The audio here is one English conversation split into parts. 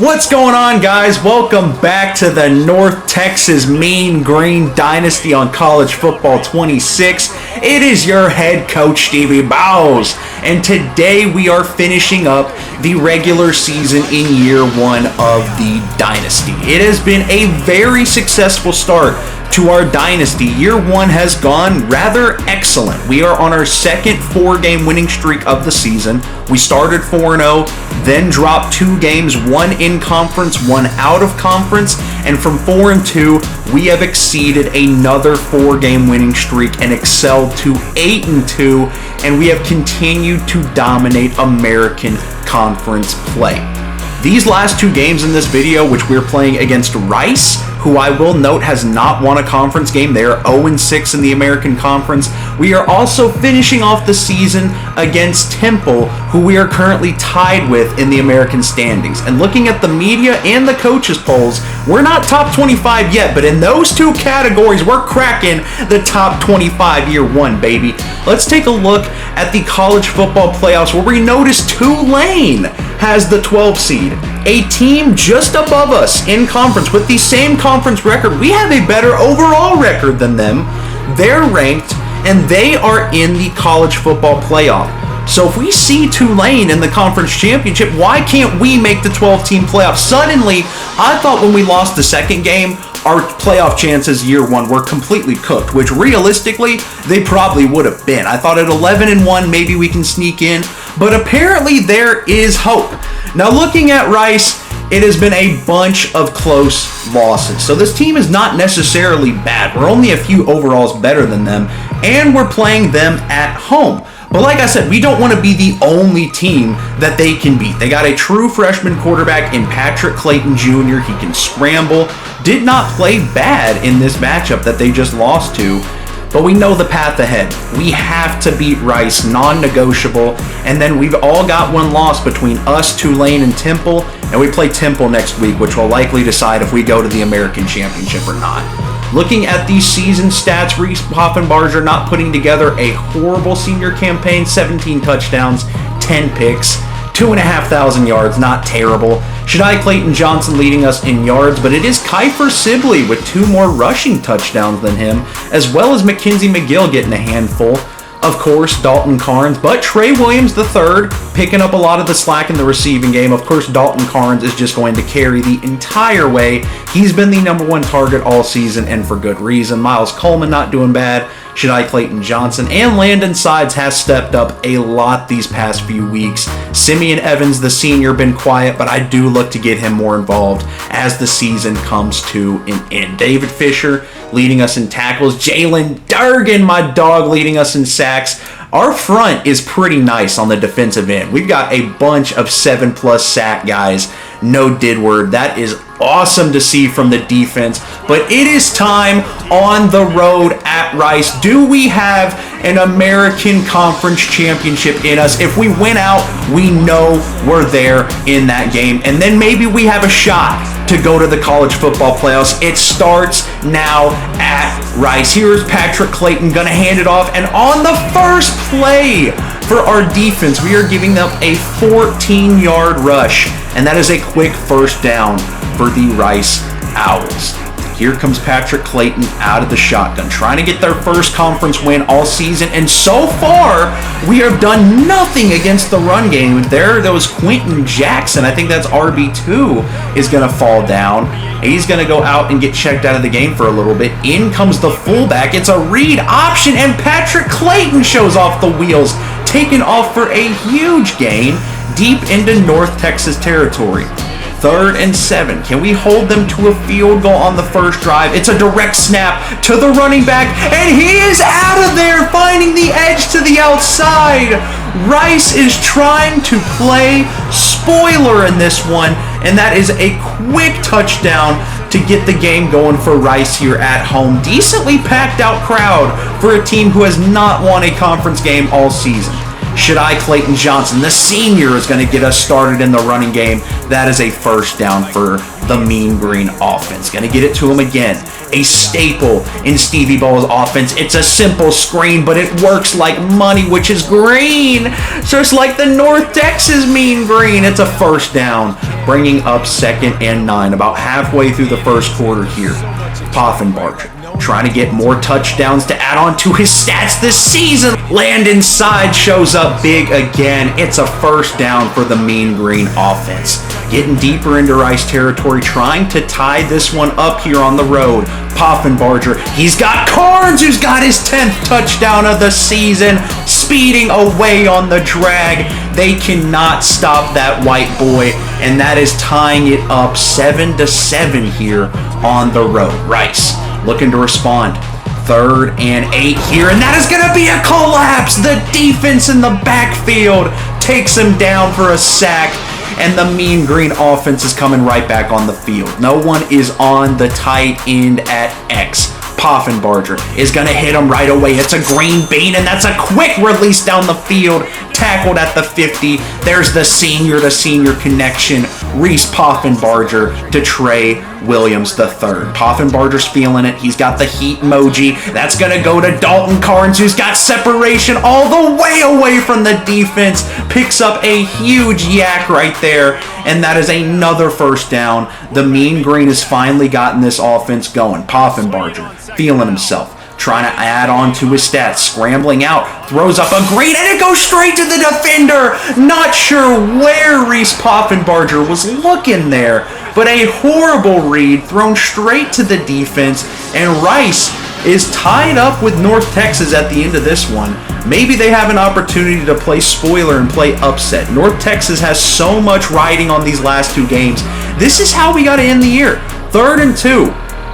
What's going on, guys? Welcome back to the North Texas Mean Green Dynasty on College Football 26. It is your head coach, Stevie Bowes, and today we are finishing up the regular season in year one of the Dynasty. It has been a very successful start to our Dynasty. Year one has gone rather excellent. We are on our second 4-game winning streak of the season. We started 4-0, then dropped 2 games, 1 in conference, 1 out of conference, and from 4-2, we have exceeded another 4-game winning streak and excelled to 8-2, and we have continued to dominate American Conference play. These last 2 games in this video, which we're playing against Rice, who I will note has not won a conference game. They are 0-6 in the American Conference. We are also finishing off the season against Temple, who we are currently tied with in the American standings. And looking at the media and the coaches polls, we're not top 25 yet, but in those 2 categories, we're cracking the top 25 year one, baby. Let's take a look at the college football playoffs, where we notice Tulane has the 12 seed. A team just above us in conference with the same conference record. We have a better overall record than them. They're ranked, and they are in the college football playoff. So if we see Tulane in the conference championship, why can't we make the 12-team playoff? Suddenly, I thought when we lost the second game, our playoff chances year one were completely cooked, which realistically, they probably would have been. I thought at 11-1, maybe we can sneak in, but apparently there is hope. Now looking at Rice, it has been a bunch of close losses. So this team is not necessarily bad. We're only a few overalls better than them, and we're playing them at home. But like I said, we don't want to be the only team that they can beat. They got a true freshman quarterback in Patrick Clayton Jr. He can scramble. Did not play bad in this matchup that they just lost to. But we know the path ahead. We have to beat Rice, non-negotiable. And then we've all got one loss between us, Tulane, and Temple. And we play Temple next week, which will likely decide if we go to the American Championship or not. Looking at these season stats, Reese Poffenbarger not putting together a horrible senior campaign. 17 touchdowns, 10 picks, 2,500 yards, not terrible. Shadai Clayton-Johnson leading us in yards, but it is Kiefer Sibley with 2 more rushing touchdowns than him, as well as Mackenzie McGill getting a handful. Of course, Dalton Carnes, but Trey Williams III picking up a lot of the slack in the receiving game. Of course, Dalton Carnes is just going to carry the entire way. He's been the #1 target all season, and for good reason. Miles Coleman not doing bad. Shadai Clayton-Johnson and Landon Sides has stepped up a lot these past few weeks. Simeon Evans, the senior, been quiet, but I do look to get him more involved as the season comes to an end. David Fisher leading us in tackles. Jalen Durgan, my dog, leading us in sacks. Our front is pretty nice on the defensive end. We've got a bunch of 7+ sack guys. No Didward. That is awesome to see from the defense. But it is time on the road at Rice. Do we have an American Conference Championship in us? If we win out, we know we're there in that game. And then maybe we have a shot to go to the college football playoffs. It starts now at Rice. Here's Patrick Clayton going to hand it off. And on the first play for our defense, we are giving them a 14-yard rush. And that is a quick first down for the Rice Owls. Here comes Patrick Clayton out of the shotgun, trying to get their first conference win all season. And so far, we have done nothing against the run game. There was Quentin Jackson. I think that's RB2 is going to fall down. He's going to go out and get checked out of the game for a little bit. In comes the fullback. It's a read option, and Patrick Clayton shows off the wheels, taking off for a huge gain deep into North Texas territory. 3rd and 7. Can we hold them to a field goal on the first drive? It's a direct snap to the running back, and he is out of there, finding the edge to the outside. Rice is trying to play spoiler in this one, and that is a quick touchdown to get the game going for Rice here at home. Decently packed out crowd for a team who has not won a conference game all season. Shadai Clayton Johnson, the senior, is going to get us started in the running game. That is a first down for the Mean Green offense. Going to get it to him again. A staple in Stevie Ball's offense. It's a simple screen, but it works like money, which is green. Just like the North Texas Mean Green. It's a first down, bringing up 2nd and 9, about halfway through the first quarter here. Poffenbarger trying to get more touchdowns to add on to his stats this season. Landon Side shows up big again. It's a first down for the Mean Green offense. Getting deeper into Rice territory, trying to tie this one up here on the road. Poffenbarger, he's got Carnes, who's got his 10th touchdown of the season, speeding away on the drag. They cannot stop that white boy, and that is tying it up 7-7 here on the road. Rice looking to respond. 3rd and 8 here, and that is going to be a collapse. The defense in the backfield takes him down for a sack, and the Mean Green offense is coming right back on the field. No one is on the tight end at X. Poffenbarger is going to hit him right away. It's a green bean, and that's a quick release down the field. Tackled at the 50. There's the senior to senior connection. Reese Poffenbarger to Trey Williams III. Poffenbarger's feeling it. He's got the heat emoji. That's going to go to Dalton Carnes, who's got separation all the way away from the defense. Picks up a huge yak right there, and that is another first down. The Mean Green has finally gotten this offense going. Poffenbarger feeling himself, trying to add on to his stats, scrambling out, throws up a green, and it goes straight to the defender. Not sure where Reese Poffenbarger was looking there, but a horrible read thrown straight to the defense, and Rice is tied up with North Texas at the end of this one. Maybe they have an opportunity to play spoiler and play upset. North Texas has so much riding on these last 2 games. This is how we got to end the year. 3rd and 2.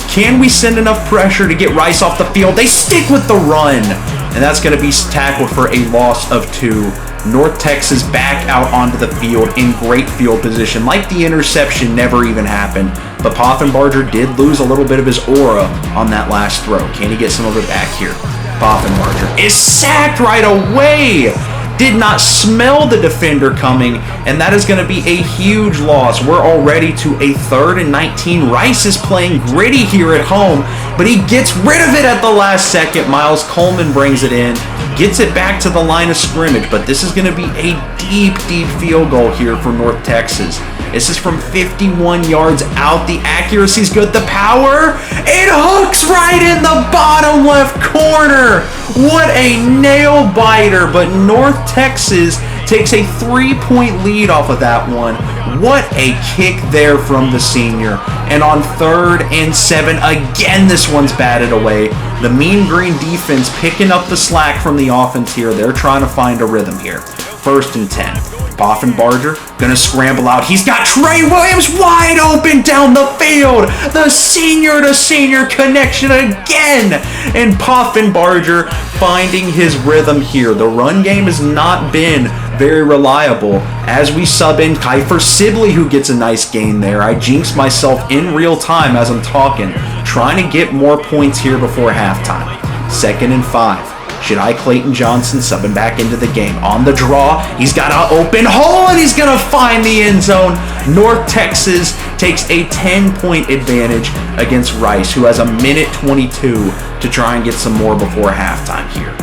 Can we send enough pressure to get Rice off the field? They stick with the run, and that's going to be tackled for a loss of 2. North Texas back out onto the field in great field position, like the interception never even happened. But Poffenbarger did lose a little bit of his aura on that last throw. Can he get some of it back here? Poffenbarger is sacked right away. Did not smell the defender coming, and that is going to be a huge loss. We're already to a 3rd and 19. Rice is playing gritty here at home, but he gets rid of it at the last second. Miles Coleman brings it in, gets it back to the line of scrimmage, but this is going to be a deep field goal here for North Texas. This is from 51 yards out. The accuracy's good. The power, it hooks right in the bottom left corner. What a nail biter, but North Texas takes a 3-point lead off of that one. What a kick there from the senior. And on 3rd and 7, again, this one's batted away. The Mean Green defense picking up the slack from the offense here. They're trying to find a rhythm here. 1st and 10. Poffenbarger gonna scramble out. He's got Trey Williams wide open down the field. The senior to senior connection again. And Poffenbarger finding his rhythm here. The run game has not been very reliable as we sub in Kiefer Sibley, who gets a nice gain there. I jinx myself in real time as I'm talking, trying to get more points here before halftime. 2nd and 5. Shadai Clayton Johnson subbing back into the game. On the draw, he's got an open hole, and he's going to find the end zone. North Texas takes a 10-point advantage against Rice, who has a minute 22 to try and get some more before halftime here.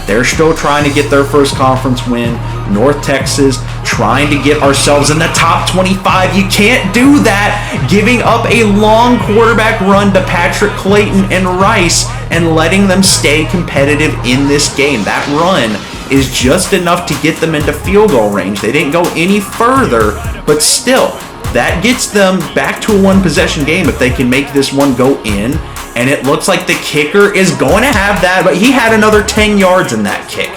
They're still trying to get their first conference win. North Texas trying to get ourselves in the top 25. You can't do that. Giving up a long quarterback run to Patrick Clayton and Rice and letting them stay competitive in this game. That run is just enough to get them into field goal range. They didn't go any further, but still, that gets them back to a one-possession game if they can make this one go in. And it looks like the kicker is going to have that, but he had another 10 yards in that kick.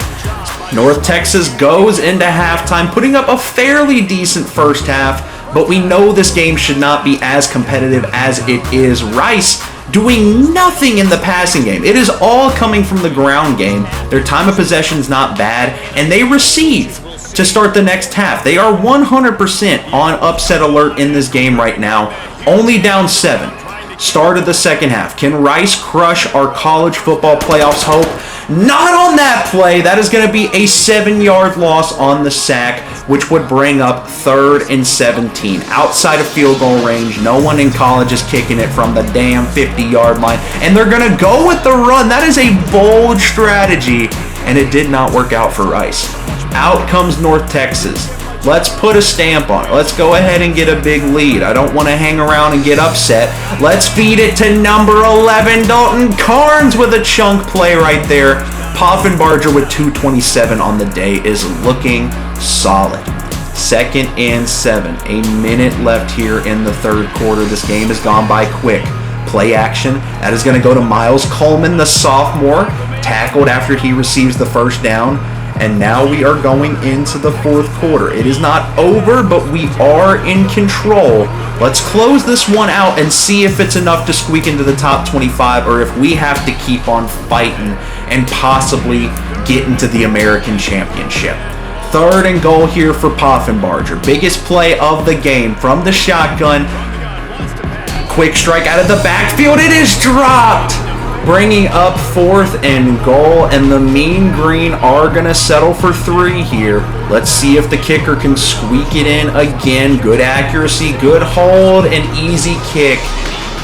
North Texas goes into halftime, putting up a fairly decent first half, but we know this game should not be as competitive as it is. Rice doing nothing in the passing game. It is all coming from the ground game. Their time of possession is not bad, and they receive to start the next half. They are 100% on upset alert in this game right now, only down 7. Start of the second half. Can Rice crush our college football playoffs hope? Not on that play. That is going to be a 7-yard loss on the sack, which would bring up 3rd and 17. Outside of field goal range, no one in college is kicking it from the damn 50-yard line. And they're going to go with the run. That is a bold strategy, and it did not work out for Rice. Out comes North Texas. Let's put a stamp on it. Let's go ahead and get a big lead. I don't want to hang around and get upset. Let's feed it to number 11, Dalton Carnes, with a chunk play right there. Poffenbarger with 2:27 on the day is looking solid. 2nd and 7. A minute left here in the 3rd quarter. This game has gone by quick. Play action. That is going to go to Miles Coleman, the sophomore, tackled after he receives the first down. And now we are going into the 4th quarter. It is not over, but we are in control. Let's close this one out and see if it's enough to squeak into the top 25, or if we have to keep on fighting and possibly get into the American Championship. 3rd and goal here for Poffenbarger. Biggest play of the game from the shotgun. Quick strike out of the backfield. It is dropped. Bringing up 4th and goal, and the Mean Green are going to settle for 3 here. Let's see if the kicker can squeak it in again. Good accuracy, good hold, and easy kick.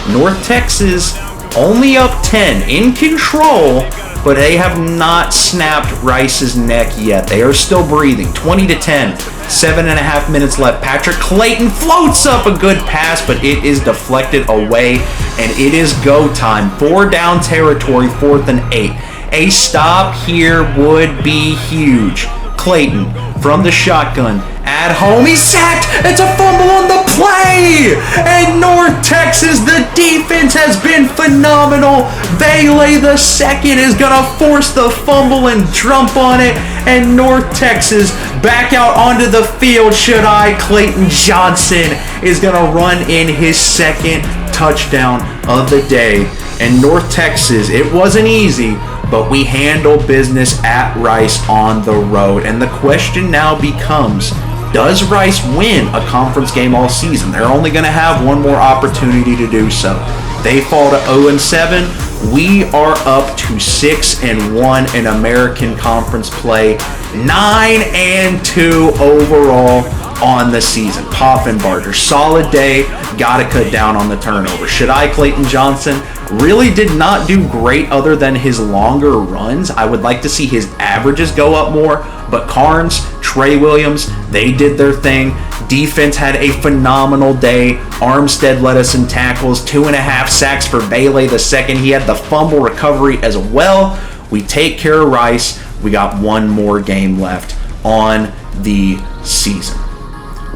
North Texas only up 10, in control, but they have not snapped Rice's neck yet. They are still breathing. 20-10. 7.5 minutes left. Patrick Clayton floats up a good pass, but it is deflected away, and it is go time. 4 down territory, 4th and 8. A stop here would be huge. Clayton from the shotgun at home. He's sacked. It's a fumble on the play. And North Texas, the defense has been phenomenal. Bailey the second is going to force the fumble and jump on it. And North Texas back out onto the field. Clayton Johnson is going to run in his 2nd touchdown of the day. And North Texas, it wasn't easy, but we handle business at Rice on the road. And the question now becomes, does Rice win a conference game all season? They're only going to have one more opportunity to do so. They fall to 0-7. We are up to 6-1 in American Conference play. 9-2 overall on the season. Poffenbarger, solid day. Got to cut down on the turnover. Clayton Johnson really did not do great other than his longer runs. I would like to see his averages go up more, but Carnes, Trey Williams, they did their thing. Defense had a phenomenal day. Armstead led us in tackles, 2.5 sacks for Bailey the second. He had the fumble recovery as well. We take care of Rice. We got one more game left on the season.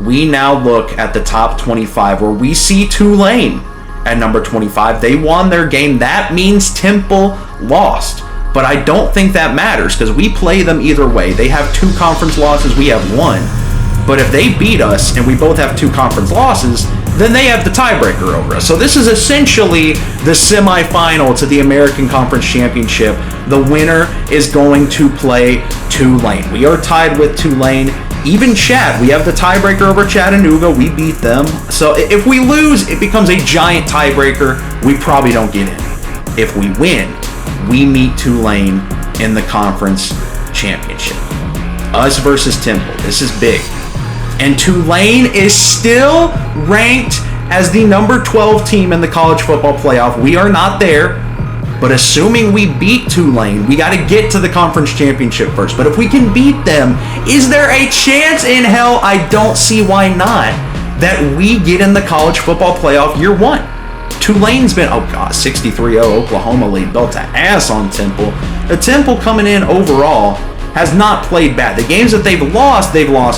We now look at the top 25, where we see Tulane at number 25. They won their game. That means Temple lost. But I don't think that matters, because we play them either way. They have 2 conference losses. We have 1. But if they beat us and we both have 2 conference losses, then they have the tiebreaker over us. So this is essentially the semifinal to the American Conference Championship. The winner is going to play Tulane. We are tied with Tulane. Even Chad, we have the tiebreaker over Chattanooga. We beat them. So if we lose, it becomes a giant tiebreaker. We probably don't get in. If we win, we meet Tulane in the conference championship. Us versus Temple. This is big. And Tulane is still ranked as the number 12 team in the college football playoff. We are not there. But assuming we beat Tulane, we got to get to the conference championship first. But if we can beat them, is there a chance in hell? I don't see why not, that we get in the college football playoff year 1. Tulane's been, 63-0. Oklahoma laid belt to ass on Temple. The Temple coming in overall has not played bad. The games that they've lost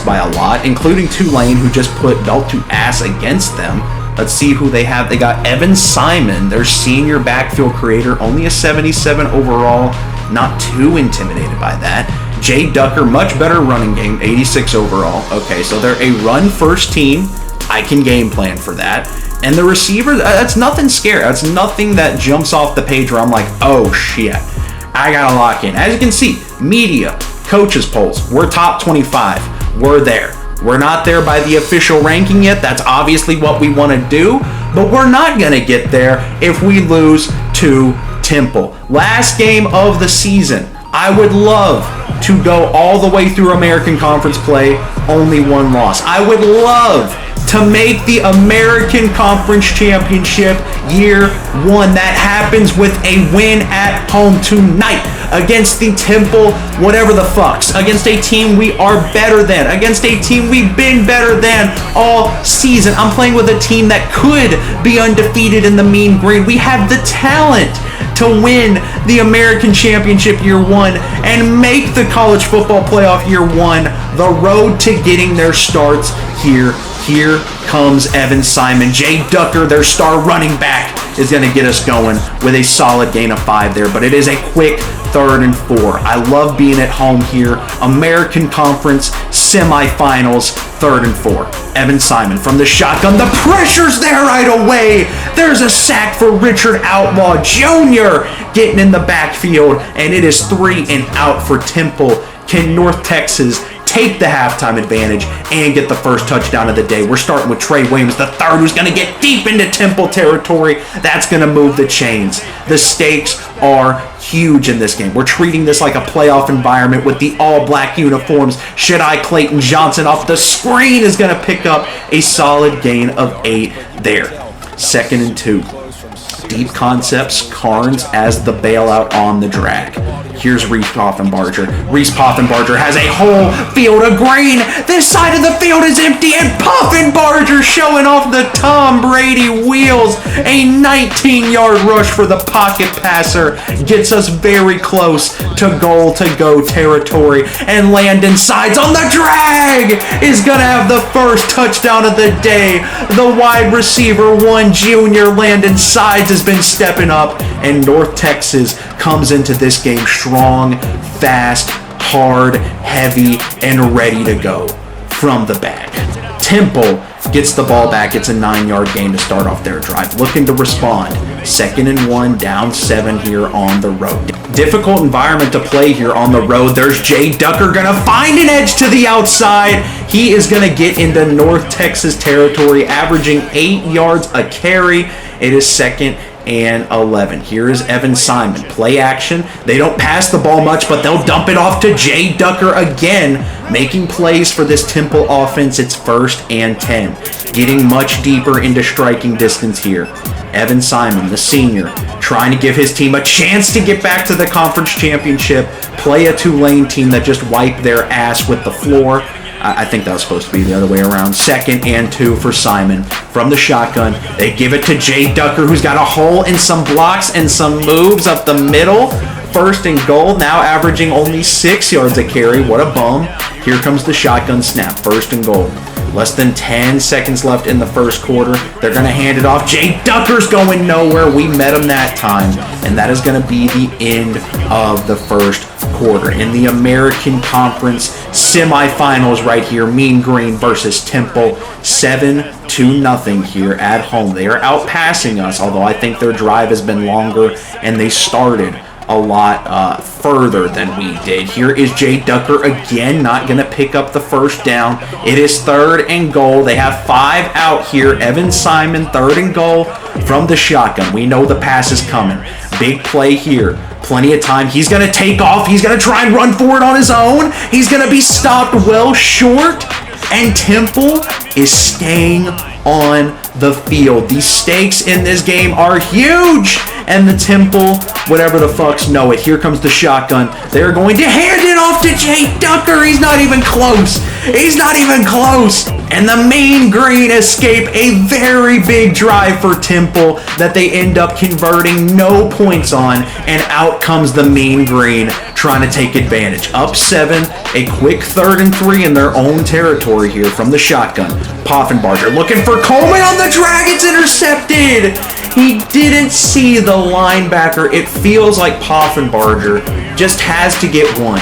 by a lot, including Tulane, who just put belt to ass against them. Let's see who they have. They got Evan Simon, their senior backfield creator, only a 77 overall. Not too intimidated by that. Jay Ducker, much better running game, 86 overall. Okay, so they're a run-first team. I can game plan for that. And the receiver, that's nothing scary. That's nothing that jumps off the page where I'm like, oh shit, I gotta lock in. As you can see, media, coaches polls, we're top 25. We're there. We're not there by the official ranking yet. That's obviously what we want to do, but we're not going to get there if we lose to Temple. Last game of the season. I would love to go all the way through American Conference play, only one loss. I would love to make the American Conference Championship year one. That happens with a win at home tonight against the Temple, whatever the fucks, against a team we are better than, against a team we've been better than all season. I'm playing with a team that could be undefeated in the Mean Green. We have the talent to win the American Championship year one and make the college football playoff year one. The road to getting their starts here. Here comes Evan Simon. Jay Ducker, their star running back, is going to get us going with a solid gain of 5 there, but it is a quick 3rd and 4. I love being at home here. American Conference semifinals, 3rd and 4. Evan Simon from the shotgun. The pressure's there right away. There's a sack for Richard Outlaw Jr. getting in the backfield, and it is 3 and out for Temple. Can North Texas take the halftime advantage and get the first touchdown of the day? We're starting with Trey Williams, the third, who's going to get deep into Temple territory. That's going to move the chains. The stakes are huge in this game. We're treating this like a playoff environment with the all-black uniforms. Shaddai Clayton Johnson off the screen is going to pick up a solid gain of 8 there. 2nd and 2. Deep concepts, Carnes as the bailout on the drag. Here's Reese Poffenbarger. Reese Poffenbarger has a whole field of green. This side of the field is empty, and Poffenbarger showing off the Tom Brady wheels. A 19-yard rush for the pocket passer gets us very close to goal-to-go territory. And Landon Sides on the drag is going to have the first touchdown of the day. The wide receiver 1 junior Landon Sides has been stepping up, and North Texas comes into this game strong, fast, hard, heavy, and ready to go from the bag. Temple gets the ball back. It's a 9-yard gain to start off their drive. Looking to respond. 2nd and 1, down 7 here on the road. Difficult environment to play here on the road. There's Jay Ducker going to find an edge to the outside. He is going to get into North Texas territory, averaging 8 yards a carry. It is 2nd and 11. Here is Evan Simon. Play action. They don't pass the ball much, but they'll dump it off to Jay Ducker again, making plays for this Temple offense. It's 1st and 10. Getting much deeper into striking distance here. Evan Simon, the senior, trying to give his team a chance to get back to the conference championship, play a Tulane team that just wiped their ass with the floor. I think that was supposed to be the other way around. 2nd and 2 for Simon from the shotgun. They give it to Jay Ducker, who's got a hole in some blocks and some moves up the middle. 1st and goal, now averaging only 6 yards a carry. What a bum. Here comes the shotgun snap. 1st and goal. Less than 10 seconds left in the first quarter. They're going to hand it off. Jay Ducker's going nowhere. We met him that time. And that is going to be the end of the first quarter. In the American Conference semifinals right here, Mean Green versus Temple, 7-0 here at home. They are outpassing us, although I think their drive has been longer and they started a lot further than we did. Here is Jay Ducker again, not going to pick up the first down. It is 3rd and goal. They have 5 out here. Evan Simon, 3rd and goal from the shotgun. We know the pass is coming. Big play here. Plenty of time. He's going to take off. He's going to try and run for it on his own. He's going to be stopped well short. And Temple is staying on the field. These stakes in this game are huge. And the Temple, whatever the fucks, know it. Here comes the shotgun. They're going to hand it off to Jay Ducker. He's not even close. He's not even close. And the Mean Green escape a very big drive for Temple that they end up converting no points on. And out comes the Mean Green trying to take advantage. Up 7, a quick 3rd and 3 in their own territory here from the shotgun. Poffenbarger looking for Coleman on the drag. It's intercepted. He didn't see the linebacker. It feels like Poffenbarger just has to get one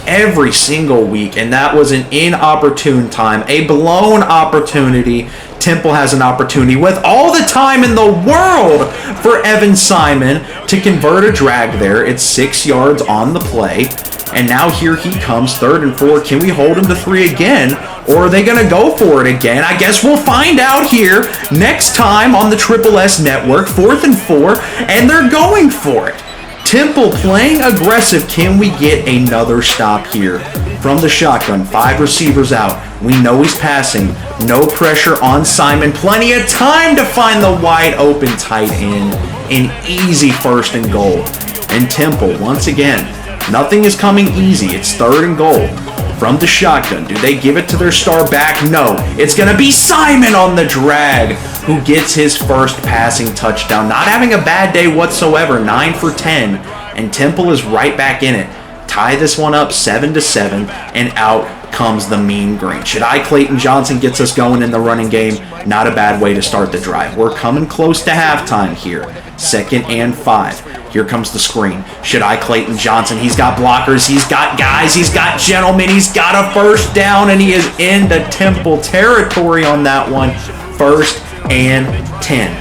every single week, and that was an inopportune time, a blown opportunity. Temple has an opportunity with all the time in the world for Evan Simon to convert a drag there. It's 6 yards on the play, and now here he comes, 3rd and 4. Can we hold him to 3 again, or are they going to go for it again? I guess we'll find out here next time on the Triple S Network. 4th and 4, and they're going for it. Temple playing aggressive. Can we get another stop here? From the shotgun, 5 receivers out. We know he's passing. No pressure on Simon. Plenty of time to find the wide open tight end. An easy 1st and goal. And Temple, once again, nothing is coming easy. It's 3rd and goal. From the shotgun, do they give it to their star back? No. It's going to be Simon on the drag, who gets his first passing touchdown. Not having a bad day whatsoever, 9 for 10. And Temple is right back in it. Tie this one up 7-7, and out comes the Mean Green. Shadai Clayton Johnson gets us going in the running game. Not a bad way to start the drive. We're coming close to halftime here. 2nd and 5. Here comes the screen. Shadai Clayton Johnson. He's got blockers. He's got guys. He's got gentlemen. He's got a 1st down, and he is into Temple territory on that one. 1st and 10.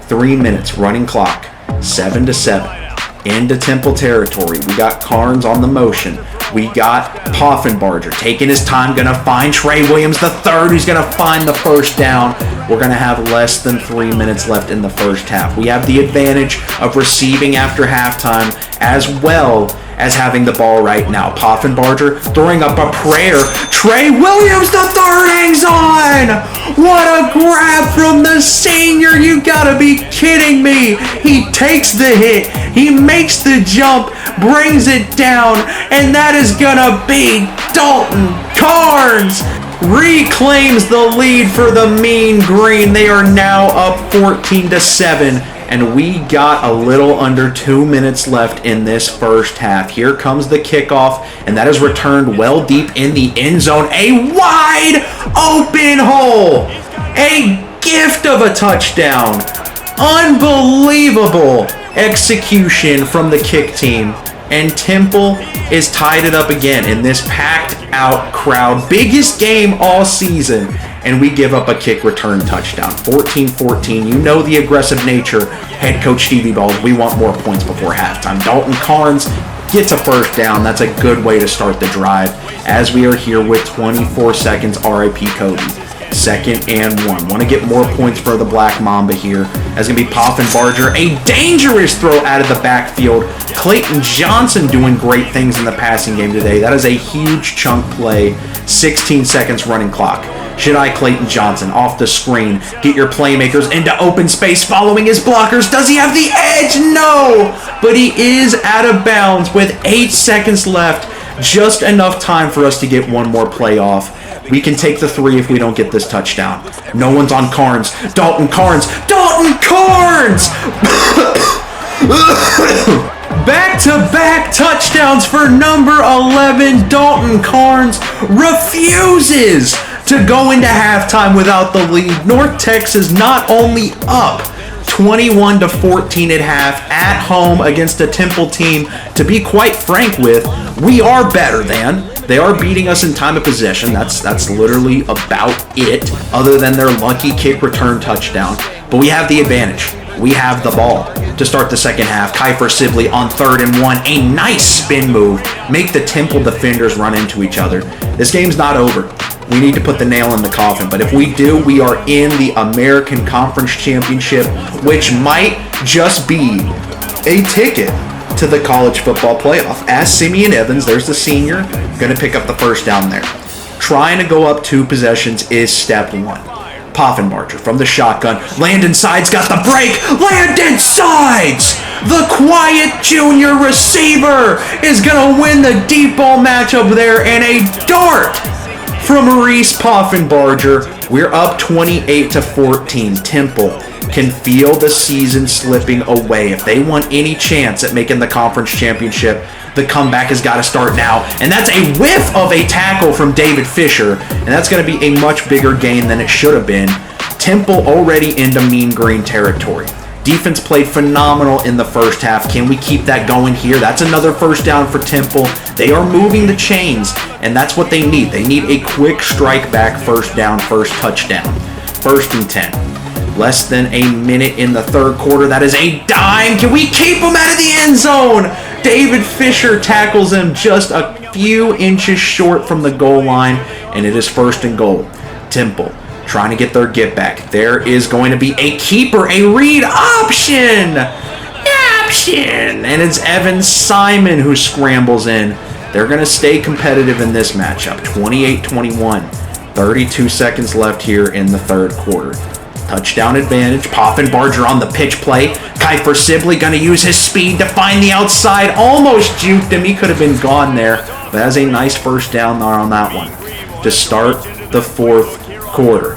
3 minutes running clock. 7-7. Into Temple territory. We got Carnes on the motion. We got Poffenbarger taking his time, going to find Trey Williams the third, who's going to find the 1st down. We're going to have less than 3 minutes left in the first half. We have the advantage of receiving after halftime, as well as having the ball right now. Poffenbarger throwing up a prayer. Trey Williams the third hangs on! What a grab from the senior! You gotta be kidding me! He takes the hit, he makes the jump, brings it down, and that is gonna be Dalton Carnes! Reclaims the lead for the Mean Green. They are now up 14-7. And we got a little under 2 minutes left in this first half. Here comes the kickoff, and that is returned well deep in the end zone. A wide open hole. A gift of a touchdown. Unbelievable execution from the kick team. And Temple is tied it up again in this packed out crowd. Biggest game all season. And we give up a kick return touchdown. 14-14. You know the aggressive nature. Head coach Stevie Balls, we want more points before halftime. Dalton Carnes gets a 1st down. That's a good way to start the drive. As we are here with 24 seconds, RIP Cody. 2nd and 1. Want to get more points for the Black Mamba here. That's going to be Poffenbarger. A dangerous throw out of the backfield. Clayton Johnson doing great things in the passing game today. That is a huge chunk play. 16 seconds running clock. Shadai Clayton Johnson off the screen. Get your playmakers into open space following his blockers. Does he have the edge? No! But he is out of bounds with 8 seconds left. Just enough time for us to get one more play off. We can take the 3 if we don't get this touchdown. No one's on Carnes. Dalton Carnes. Dalton Carnes! Back-to-back touchdowns for number 11. Dalton Carnes refuses to go into halftime without the lead. North Texas not only up 21-14 at half at home against a Temple team, to be quite frank with, we are better than. They are beating us in time of possession. That's literally about it, other than their lucky kick return touchdown. But we have the advantage. We have the ball to start the second half. Kiefer Sibley on 3rd and 1. A nice spin move. Make the Temple defenders run into each other. This game's not over. We need to put the nail in the coffin. But if we do, we are in the American Conference Championship, which might just be a ticket to the college football playoff. As Simeon Evans, there's the senior, going to pick up the 1st down there. Trying to go up 2 possessions is step 1. Poffenbarger from the shotgun. Landon Sides got the break. Landon Sides! The quiet junior receiver is going to win the deep ball matchup there, and a dart from Maurice Poffenbarger. We're up 28-14. Temple can feel the season slipping away. If they want any chance at making the conference championship, the comeback has got to start now. And that's a whiff of a tackle from David Fisher. And that's going to be a much bigger gain than it should have been. Temple already into Mean Green territory. Defense played phenomenal in the first half. Can we keep that going here? That's another 1st down for Temple. They are moving the chains, and that's what they need. They need a quick strike back 1st down, 1st touchdown. 1st and 10. Less than a minute in the 3rd quarter. That is a dime. Can we keep him out of the end zone? David Fisher tackles him just a few inches short from the goal line, and it is 1st and goal. Temple trying to get their get back. There is going to be a keeper, a read option. Yeah, interception, and it's Evan Simon who scrambles in. They're going to stay competitive in this matchup. 28-21. 32 seconds left here in the third quarter. Touchdown advantage. Poffenbarger on the pitch play. Kiefer Sibley going to use his speed to find the outside. Almost juked him. He could have been gone there. But that's a nice first down there on that one. To start the fourth quarter.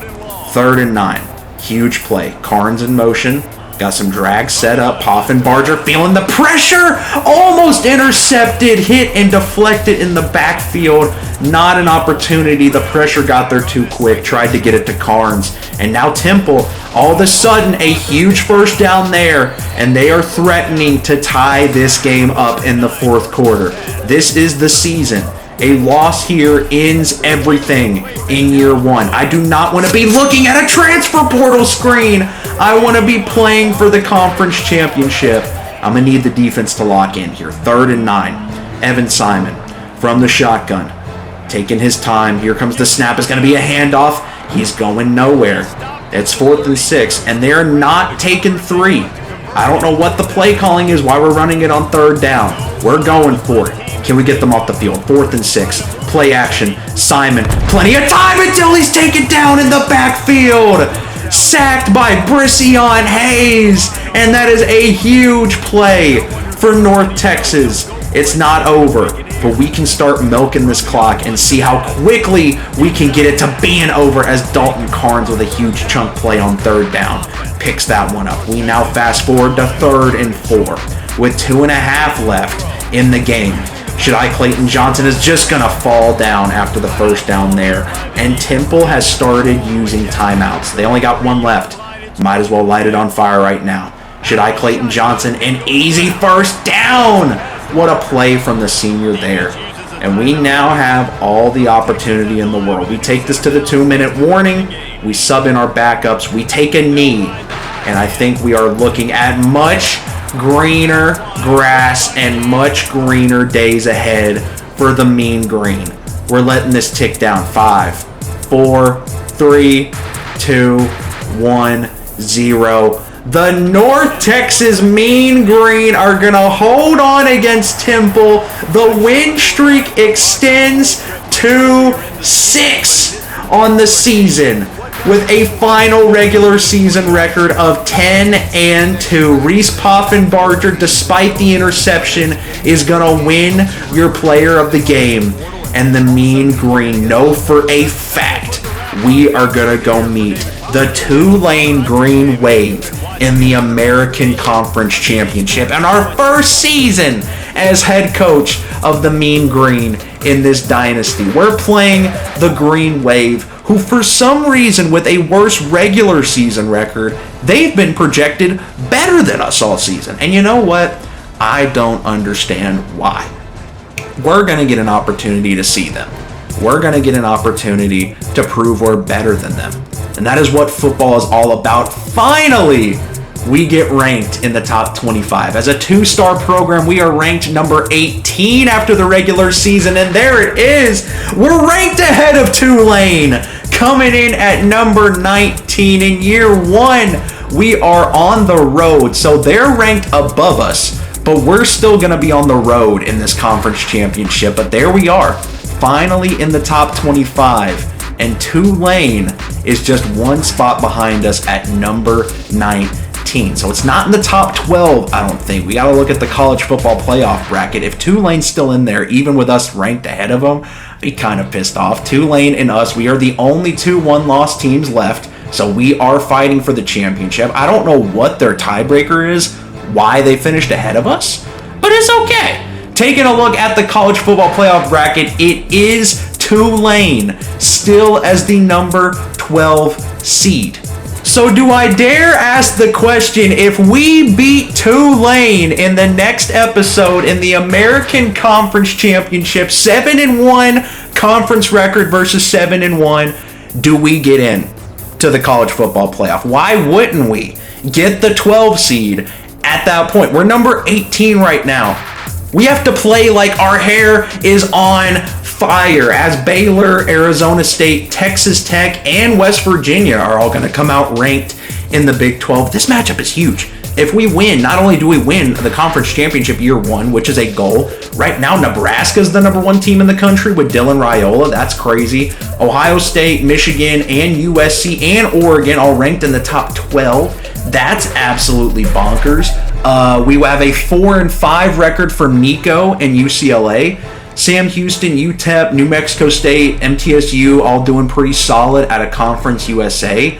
3rd and 9. Huge play. Carnes in motion. Got some drag set up. Poffenbarger feeling the pressure. Almost intercepted. Hit and deflected in the backfield. Not an opportunity. The pressure got there too quick. Tried to get it to Carnes. And now Temple, all of a sudden, a huge first down there. And they are threatening to tie this game up in the fourth quarter. This is the season. A loss here ends everything in year one. I do not want to be looking at a transfer portal screen. I want to be playing for the conference championship. I'm going to need the defense to lock in here. 3rd and 9. Evan Simon from the shotgun. Taking his time. Here comes the snap. It's going to be a handoff. He's going nowhere. It's 4th and 6, and they're not taking 3. I don't know what the play calling is, why we're running it on 3rd down. We're going for it. Can we get them off the field? 4th and 6. Play action. Simon. Plenty of time until he's taken down in the backfield. Sacked by Brission Hayes. And that is a huge play for North Texas. It's not over, but we can start milking this clock and see how quickly we can get it to being over as Dalton Carnes with a huge chunk play on 3rd down picks that one up. We now fast forward to 3rd and 4 with 2.5 left in the game. Shaddai Clayton Johnson is just going to fall down after the first down there, and Temple has started using timeouts. They only got 1 left. Might as well light it on fire right now. Shaddai Clayton Johnson, an easy first down. What a play from the senior there. And we now have all the opportunity in the world. We take this to the 2-minute warning. We sub in our backups. We take a knee. And I think we are looking at much greener grass and much greener days ahead for the Mean Green. We're letting this tick down. 5, 4, 3, 2, 1, 0. The North Texas Mean Green are going to hold on against Temple. The win streak extends to 6 on the season with a final regular season record of 10-2. Reese Poffenbarger, despite the interception, is going to win your player of the game. And the Mean Green know for a fact we are going to go meet the Tulane Green Wave in the American Conference Championship and our first season as head coach of the Mean Green in this dynasty. We're playing the Green Wave, who for some reason with a worse regular season record, they've been projected better than us all season. And you know what? I don't understand why. We're going to get an opportunity to see them. We're going to get an opportunity to prove we're better than them. And that is what football is all about. Finally, we get ranked in the top 25. As a 2-star program, we are ranked number 18 after the regular season. And there it is. We're ranked ahead of Tulane, coming in at number 19 in year one. We are on the road. So they're ranked above us, but we're still going to be on the road in this conference championship. But there we are, finally in the top 25. And Tulane is just 1 spot behind us at number 19. So it's not in the top 12, I don't think. We got to look at the college football playoff bracket. If Tulane's still in there, even with us ranked ahead of them, I'd be kind of pissed off. Tulane and us, we are the only 2 one-loss teams left. So we are fighting for the championship. I don't know what their tiebreaker is, why they finished ahead of us, but it's okay. Taking a look at the college football playoff bracket, it is Tulane still as the number 12 seed. So do I dare ask the question, if we beat Tulane in the next episode in the American Conference Championship, 7-1 conference record versus 7-1, do we get in to the college football playoff? Why wouldn't we get the 12 seed at that point? We're number 18 right now. We have to play like our hair is on fire, as Baylor, Arizona State, Texas Tech, and West Virginia are all going to come out ranked in the Big 12. This matchup is huge. If we win, not only do we win the conference championship year one, which is a goal. Right now, Nebraska's the #1 team in the country with Dylan Raiola. That's crazy. Ohio State, Michigan, and USC and Oregon all ranked in the top 12. That's absolutely bonkers. We have a 4-5 record for Nico and UCLA. Sam Houston, UTEP, New Mexico State, MTSU all doing pretty solid at a Conference USA.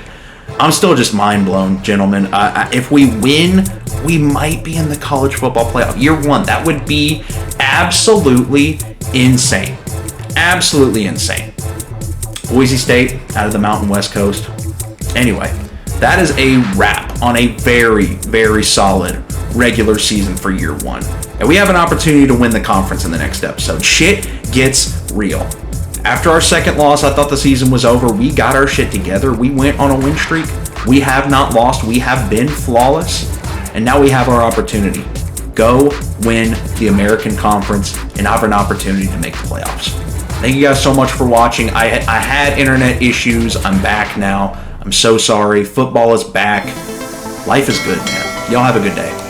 I'm still just mind blown, gentlemen. If we win, we might be in the college football playoff. Year one, that would be absolutely insane. Absolutely insane. Boise State out of the Mountain West Coast. Anyway, that is a wrap on a very, very solid regular season for year one. And we have an opportunity to win the conference in the next episode. Shit gets real. After our second loss, I thought the season was over. We got our shit together. We went on a win streak. We have not lost. We have been flawless. And now we have our opportunity. Go win the American Conference and have an opportunity to make the playoffs. Thank you guys so much for watching. I had internet issues. I'm back now. I'm so sorry. Football is back. Life is good, man. Y'all have a good day.